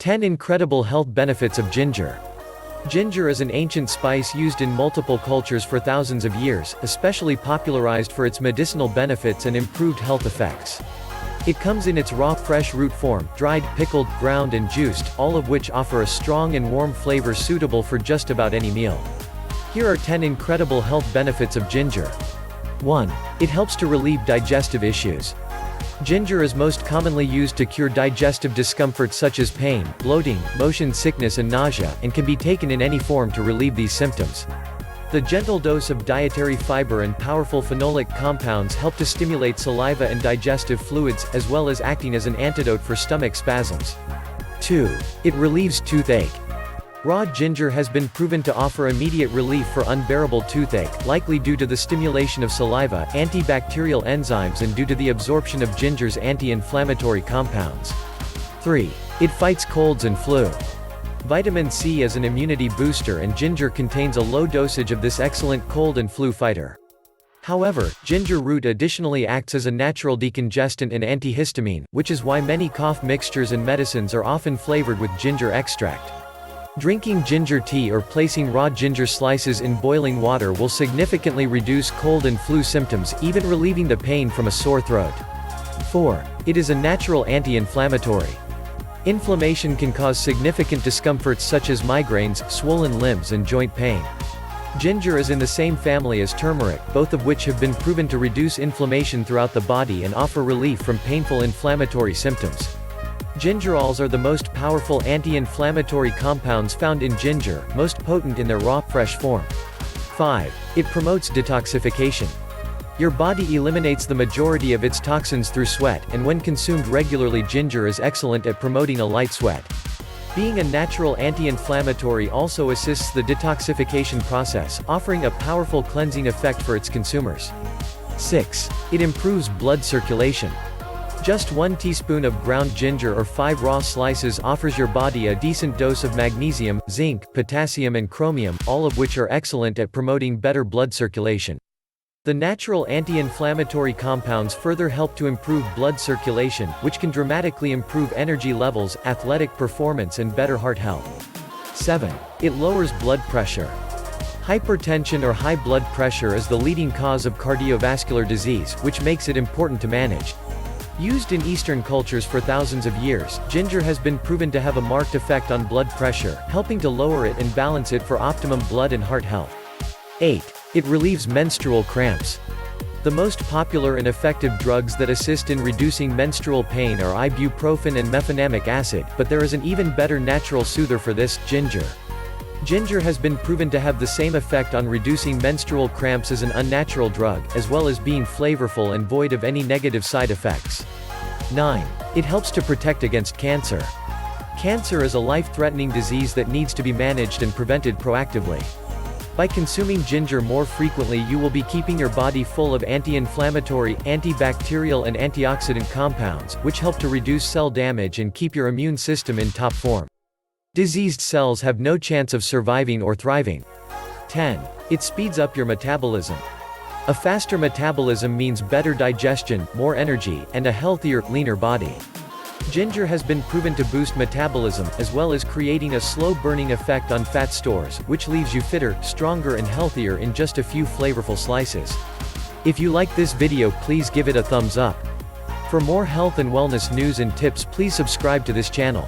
10 Incredible Health Benefits of Ginger. Ginger is an ancient spice used in multiple cultures for thousands of years, especially popularized for its medicinal benefits and improved health effects. It comes in its raw fresh root form, dried, pickled, ground and juiced, all of which offer a strong and warm flavor suitable for just about any meal. Here are 10 incredible health benefits of ginger. 1. It helps to relieve digestive issues. Ginger is most commonly used to cure digestive discomfort such as pain, bloating, motion sickness and nausea, and can be taken in any form to relieve these symptoms. The gentle dose of dietary fiber and powerful phenolic compounds help to stimulate saliva and digestive fluids, as well as acting as an antidote for stomach spasms. 2. It relieves toothache. Raw ginger has been proven to offer immediate relief for unbearable toothache, likely due to the stimulation of saliva, anti-bacterial enzymes and due to the absorption of ginger's anti-inflammatory compounds. 3. It fights colds and flu. Vitamin C is an immunity booster and ginger contains a low dosage of this excellent cold and flu fighter. However, ginger root additionally acts as a natural decongestant and antihistamine, which is why many cough mixtures and medicines are often flavored with ginger extract. Drinking ginger tea or placing raw ginger slices in boiling water will significantly reduce cold and flu symptoms, even relieving the pain from a sore throat. 4. It is a natural anti-inflammatory. Inflammation can cause significant discomforts such as migraines, swollen limbs and joint pain. Ginger is in the same family as turmeric, both of which have been proven to reduce inflammation throughout the body and offer relief from painful inflammatory symptoms. Gingerols are the most powerful anti-inflammatory compounds found in ginger, most potent in their raw, fresh form. 5. It promotes detoxification. Your body eliminates the majority of its toxins through sweat, and when consumed regularly, ginger is excellent at promoting a light sweat. Being a natural anti-inflammatory also assists the detoxification process, offering a powerful cleansing effect for its consumers. 6. It improves blood circulation. Just 1 teaspoon of ground ginger or 5 raw slices offers your body a decent dose of magnesium, zinc, potassium and chromium, all of which are excellent at promoting better blood circulation. The natural anti-inflammatory compounds further help to improve blood circulation, which can dramatically improve energy levels, athletic performance and better heart health. 7. It lowers blood pressure. Hypertension or high blood pressure is the leading cause of cardiovascular disease, which makes it important to manage. Used in Eastern cultures for thousands of years, ginger has been proven to have a marked effect on blood pressure, helping to lower it and balance it for optimum blood and heart health. 8. It relieves menstrual cramps. The most popular and effective drugs that assist in reducing menstrual pain are ibuprofen and mefenamic acid, but there is an even better natural soother for this, ginger. Ginger has been proven to have the same effect on reducing menstrual cramps as an unnatural drug, as well as being flavorful and void of any negative side effects. 9. It helps to protect against cancer. Cancer is a life-threatening disease that needs to be managed and prevented proactively. By consuming ginger more frequently, you will be keeping your body full of anti-inflammatory, antibacterial and antioxidant compounds, which help to reduce cell damage and keep your immune system in top form. Diseased cells have no chance of surviving or thriving. 10. It speeds up your metabolism. A faster metabolism means better digestion, more energy, and a healthier, leaner body. Ginger has been proven to boost metabolism, as well as creating a slow-burning effect on fat stores, which leaves you fitter, stronger and healthier in just a few flavorful slices. If you like this video, please give it a thumbs up. For more health and wellness news and tips, please subscribe to this channel.